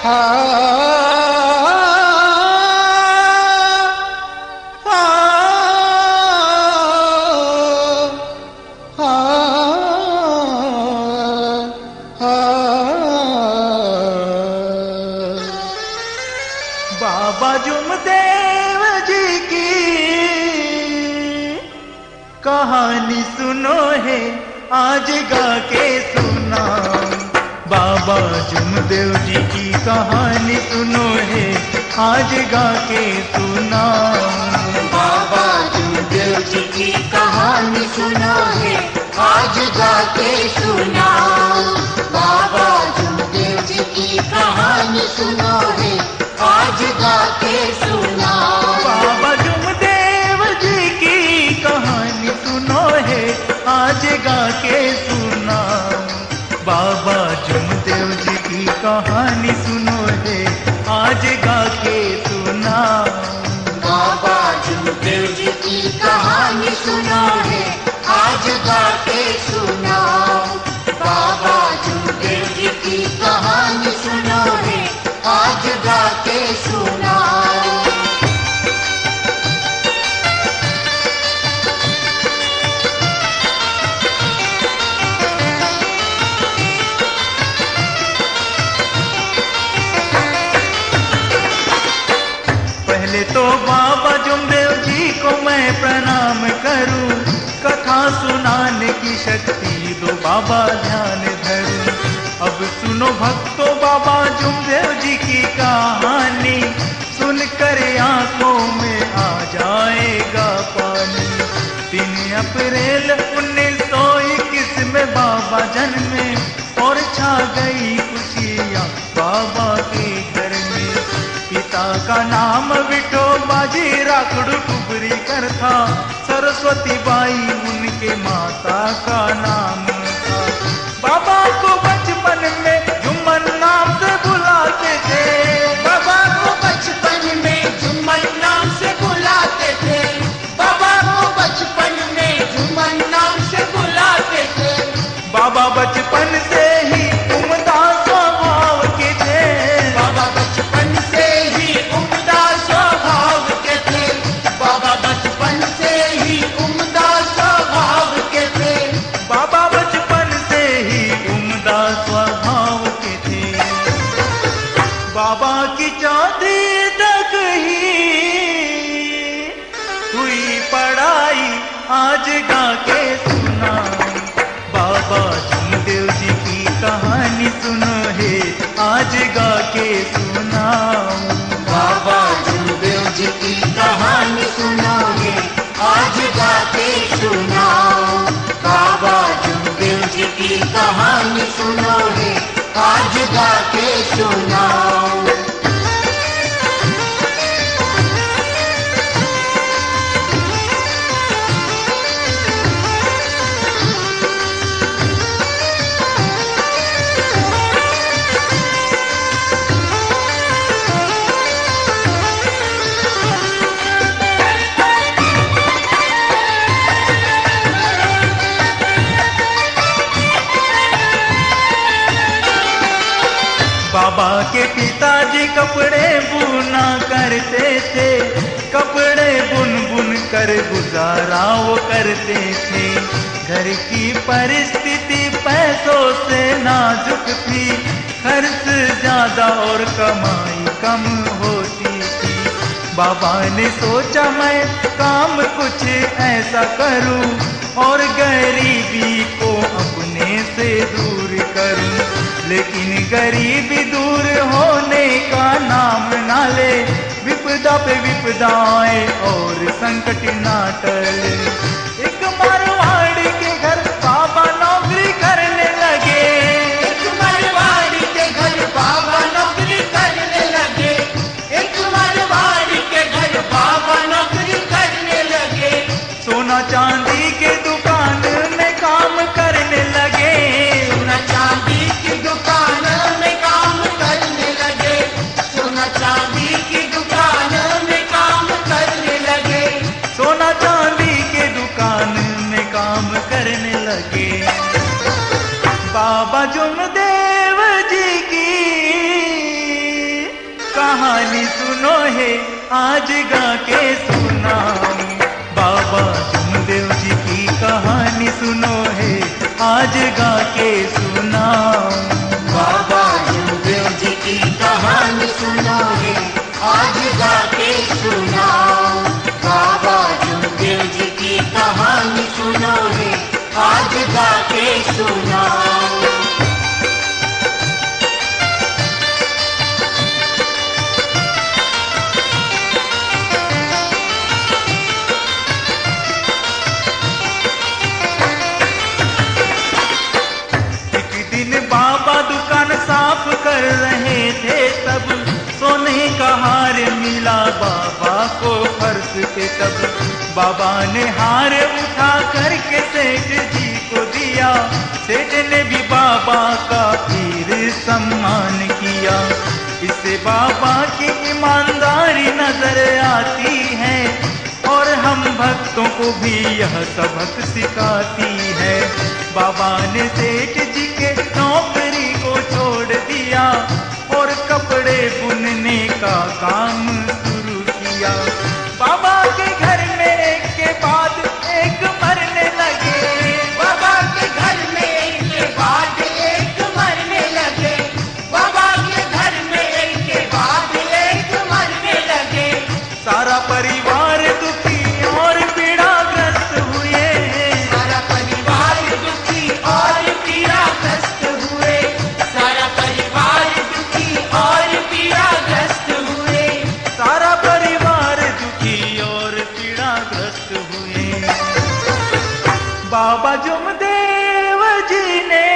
बाबा जुमदेव जी की कहानी सुनो है आज गा के सुना। बाबा जुमदेव जी की कहानी सुनो है आज गा के सुना। बाबा जुमदेव जी की कहानी सुनो है आज गा के सुना। बाबा जुमदेव जी की कहानी सुनो है आज गा के सुना। बाबा जुमदेव जी की कहानी सुनो है आज गा के सुना। बाबा जुमदेव जी की कहानी सुनो है आज गा के सुना। बाबा जुमदेव जी की कहानी सुनो है आज गा के सुना। बाबा जुमदेव जी की कहानी सुनो है आज गा के सुना। पहले तो बाबा जुमदेव जी को मैं प्रणाम करूं, कथा सुनाने की शक्ति दो बाबा ध्यान धरूं। अब सुनो भक्तों बाबा जुमदेव जी की कहानी, सुनकर आंखों में आ जाएगा पानी। 3 अप्रैल 1921 में बाबा जन्मे और छा गई खुशियाँ बाबा के घर में। पिता का नाम विठो बाजी राखड़ू टुबरी कर था, सरस्वती बाई उनके माता का नाम था। बाबा को बचपन में जुम्मन नाम से बुलाते थे। बाबा को बचपन में जुम्मन नाम से बुलाते थे। बाबा को बचपन में जुम्मन नाम से बुलाते थे। बाबा बचपन से ही उम्दा स्वभाव के थे। बाबा बचपन से ही उम्दा स्वभाव के थे। बाबा बचपन से ही उम्दा स्वभाव के थे। बाबा बचपन से ही उम्दा स्वभाव के थे। बाबा की 4वीं तक ही हुई पढ़ाई आज गा के सुना। बाबा जुमदेव जी की कहानी सुनो है आज गा के सुना। बाबा जुमदेव जी की कहानी सुनो है आज गा के सुना। बाबा जुमदेव जी की कहानी सुनो है आज गा के सुना। बाबा के पिताजी कपड़े बुना करते थे, कपड़े बुन बुन कर गुजारा वो करते थे। घर की परिस्थिति पैसों से नाजुक थी, खर्च ज्यादा और कमाई कम होती थी। बाबा ने सोचा मैं काम कुछ ऐसा करूं और गरीबी को अपने से दूर करूं। लेकिन गरीबी दूर होने का नाम ना ले, विपदा पे विपदा आए और संकट ना टले। एक मारवाड़ी के घर बाबा नौकरी करने लगे। एक मारवाड़ी के घर बाबा नौकरी करने लगे। एक मारवाड़ी के घर बाबा नौकरी करने लगे। सोना चांदी के दुकान में काम करने लगे। सोना चांदी की दुकान में काम करने लगे। सोना चांदी की दुकान में काम करने लगे। सोना चांदी के दुकान में काम करने लगे। बाबा जुमदेव जी की कहानी सुनो है, आज गा के सुनाऊं। बाबा जमदेव जी की कहानी सुनो है, आज गा के सुनाऊं। बाबा जमदेव जी की कहानी सुनो है, आज गा के सुनाओ। बाबा जमदेव जी की कहानी सुनो है, आज गा के सुनाओ। साफ कर रहे थे तब सोने का हार मिला बाबा को फर्श पे। तब बाबा ने हार उठा करके सेठ जी को दिया। सेठ ने भी बाबा का फिर सम्मान किया। इससे बाबा की ईमानदारी नजर आती है और हम भक्तों को भी यह सबक सिखाती है। बाबा ने सेठ जी के नौकरी को छोड़ दिया और कपड़े बुनने का काम शुरू किया। बाबा के घर में एक के बाद एक मरने लगे। बाबा के घर में एक के बाद एक मरने लगे। बाबा के घर में एक के बाद एक मरने लगे। सारा परिवार दुखी और पीड़ाग्रस्त हुए। सारा परिवार दुखी और पीड़ाग्रस्त हुए। सारा परिवार दुखी और पीड़ाग्रस्त हुए। सारा परिवार दुखी और पीड़ाग्रस्त हुए। बाबा जमदेव जी ने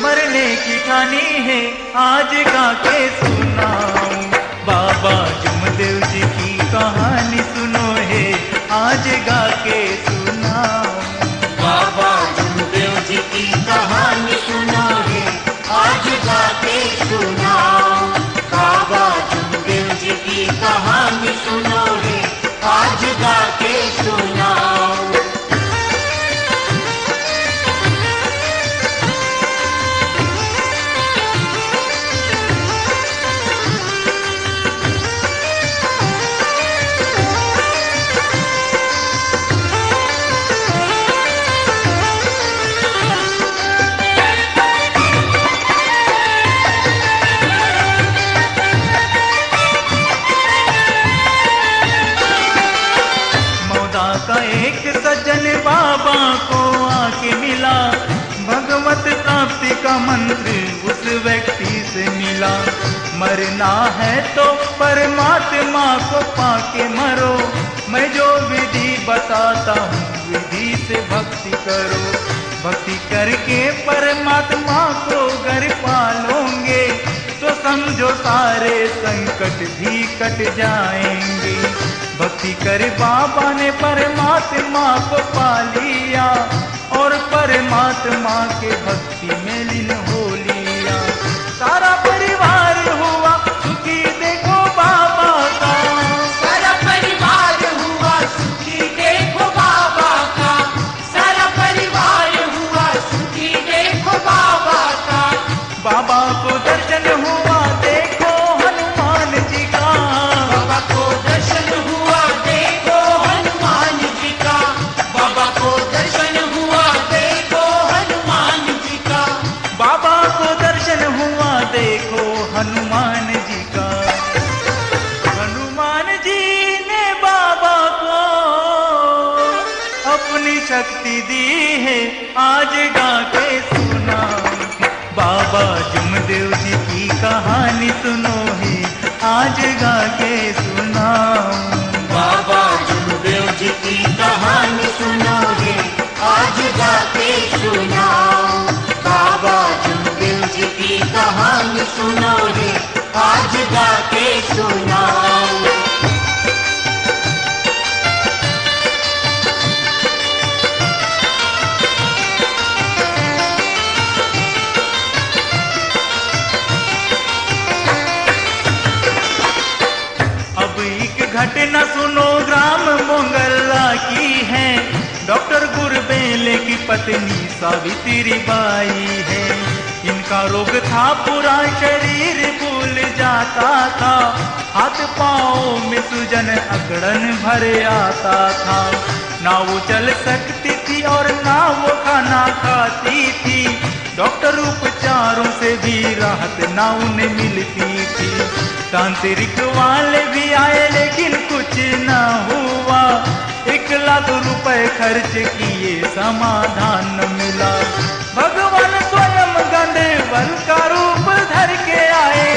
मरने की ठानी है, आज गा के सुनाऊं। बाबा जमदेव जी की कहानी सुनो है, आज गा के सुनाऊं। बाबा जमदेव जी की कहानी सुनो है, आज गा के सुनाओ। बाबा जमदेव जी की कहानी सुनो है, आज गा के सुनाओ। का एक सज्जन बाबा को आके मिला। भगवत प्राप्ति का मंत्र उस व्यक्ति से मिला। मरना है तो परमात्मा को पाके मरो। मैं जो विधि बताता हूँ विधि से भक्ति करो। भक्ति करके परमात्मा को घर पालोगे तो समझो सारे संकट भी कट जाएंगे। भक्ति कर बाबा ने परमात्मा को पा लिया और परमात्मा के भक्ति में लीन हो लिया। सारा परिवार हुआ सुखी देखो बाबा का। सारा परिवार हुआ सुखी देखो बाबा का। सारा परिवार हुआ सुखी देखो बाबा का। बाबा को दर्शन हुआ देखो हनुमान जी का। बाबा को दर्शन हुआ देखो हनुमान जी का। बाबा को दर्शन हुआ देखो हनुमान जी का। बाबा को दर्शन हुआ देखो हनुमान जी का। हनुमान जी ने बाबा को अपनी शक्ति दी है, आज गा के सुनाऊं। बाबा जमदेव जी की कहानी सुनो है, आज गा के सुनाऊं। बाबा जमदेव जी की कहानी सुनो है, आज गा के सुनाओ। बाबा जमदेव जी की कहानी सुनो है, आज गा के सुनाओ। घटना सुनो ग्राम मोंगला की है। डॉक्टर गुरबेल फूले की पत्नी सावित्री बाई है। इनका रोग था पूरा शरीर फूल जाता था, हाथ पाँव में सूजन अकड़न भरे आता था। ना वो चल सकती थी और ना वो खाना खाती थी, डॉक्टर उपचारों से भी राहत ना उन्हें मिलती थी। तांत्रिक वाले भी आए लेकिन कुछ ना हुआ, 1 लाख रुपए खर्च किए समाधान न मिला। भगवान स्वयं गंधर्व का रूप धर के आए,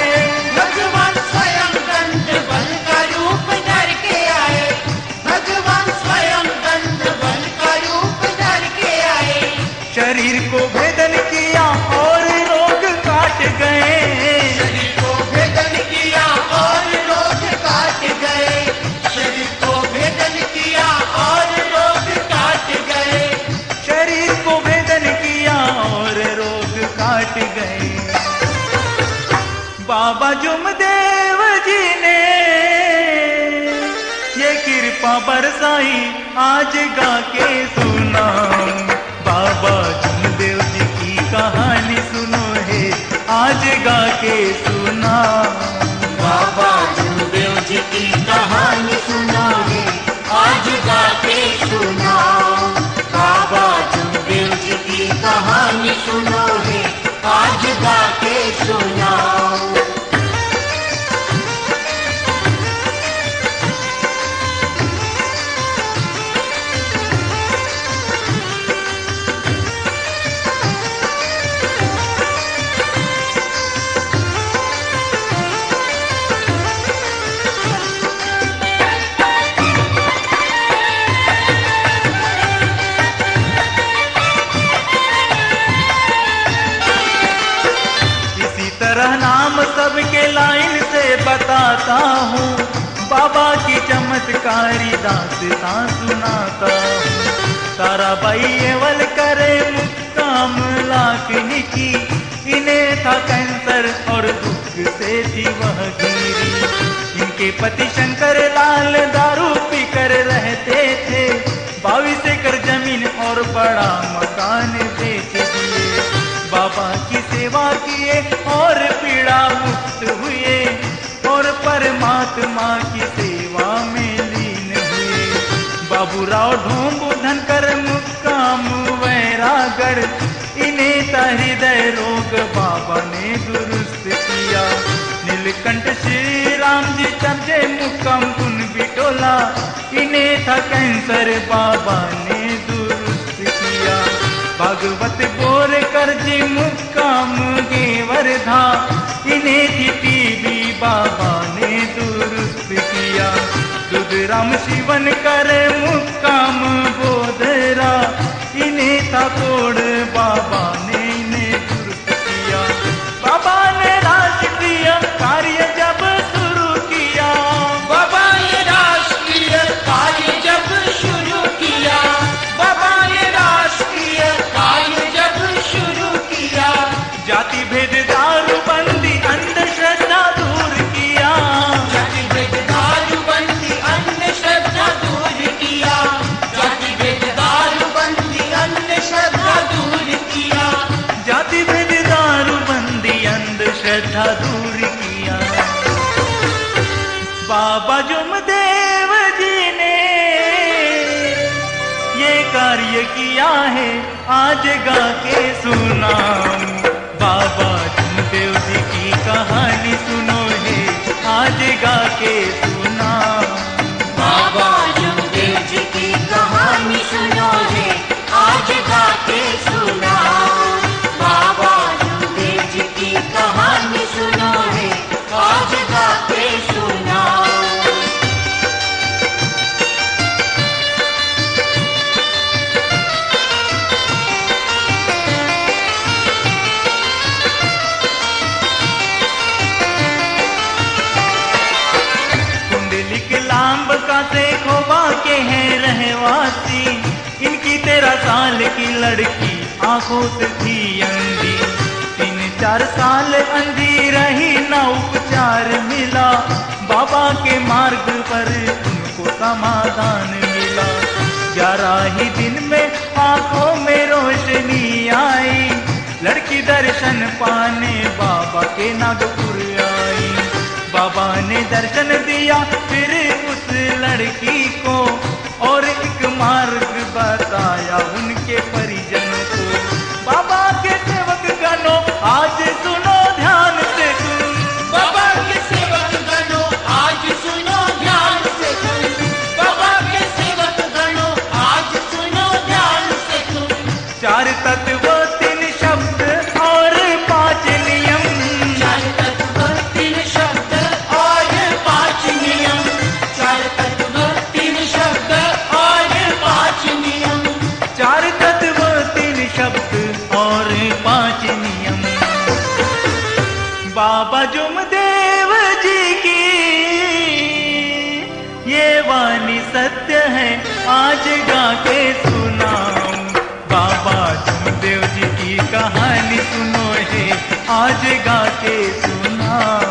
भगवान स्वयं गंधर्व का रूप धर के आए, भगवान स्वयं गंधर्व का रूप धर के आए। शरीर को भेदन किया और रोग काट गए, शरीर को भेदन किया और रोग काट गए, शरीर को भेदन किया और रोग काट गए, शरीर को भेदन किया और रोग काट गए। बाबा जुमदेव जी ने ये कृपा बरसाई, आज गा के सुनाऊं। बाबा जुमदेव जी की कहानी सुनो है, आज गा के सुना। बाबा जुमदेव जी की कहानी सुनो है, आज गा के सुनाओ। बाबा जुमदेव जी की कहानी सुनो है, आज गा के सुनाओ। नाम सबके लाइन से बताता हूँ, बाबा की चमत्कारी दास्तां सुनाता हूँ। ताराबाई एवल करे मुक्काम लाखनी की, इन्हें था कैंसर और दुख से थी वह घिरी। इनके पति शंकर लाल दारू पीकर रहते थे, 22 एकड़ जमीन और बड़ा मकान बेच दिए। बाबा की सेवा किए और पीड़ा मुक्त हुए, और परमात्मा की सेवा में लीन हुए। बाबूराव ढोंबू धनकर मुक्काम वैरागढ़, इन्हें था हृदय रोग बाबा ने दुरुस्त किया। नीलकंठ श्री राम जी चमचे मुक्काम कुन बिटोला, इन्हें था कैंसर बाबा ने दुरुस्त किया। भागवत बोर कर जी मुक्काम गेवरधा, इन्हें थी टीबी बाबा ने दुरुस्त किया। रुद्राम शिवन कर मुक्काम बोधरा, इन्हें था कोड़ बाबा ने इन्हें दुरुस्त किया। बाबा ने राष्ट्रीय कार्य जब शुरू किया, बाबा ने राष्ट्रीय कार्य जब शुरू किया, बाबा ने राष्ट्रीय कार्य जब शुरू किया। जाति भेद दारूबंदी अंधश्रद्धा दूर किया, जाति भेद दारूबंदी अंधश्रद्धा दूर किया, जाति भेद दारूबंदी अंधश्रद्धा दूर किया, जाति भेद दारूबंदी अंधश्रद्धा दूर किया। बाबा जुमदेव जी ने ये कार्य किया है, आज गा के सुनाऊं। बाबा जुमदेव जी की कहानी सुनो है, आज गा के सुनाऊं। बाबा जुमदेव जी की कहानी सुनो है, आज गा के सुनाओ। बाबा जुमदेव जी की कहानी सुनो है, आज गा के सुनाओ। से खोबा के हैं रहवासी, इनकी 13 साल की लड़की आंखों से थी अंधी। 3-4 साल अंधी रही, ना उपचार मिला, बाबा के मार्ग पर उनको समाधान मिला। 11 ही दिन में आंखों दर्शन पाने बाबा के नागपुर आई। बाबा ने दर्शन दिया फिर उस लड़की को, और एक मार्ग बताया उनके परिजन को। बाबा के सेवक गणों आज सुनो ध्यान से तुम, बाबा के सेवक गणों आज सुनो ध्यान से तुम, बाबा के सेवक गणों आज सुनो ध्यान से तुम। 4 तत्व 3 शब्द और 5 नियम, 4 तत्व 3 शब्द और 5 नियम, 4 तत्व 3 शब्द और 5 नियम, 4 तत्व 3 शब्द और 5 नियम। बाबा जुमदेव जी की ये वाणी सत्य है, आज गा के सुनाऊं। बाबा जुमदेव जी की कहानी सुनो है, आज गा के सुनाऊं।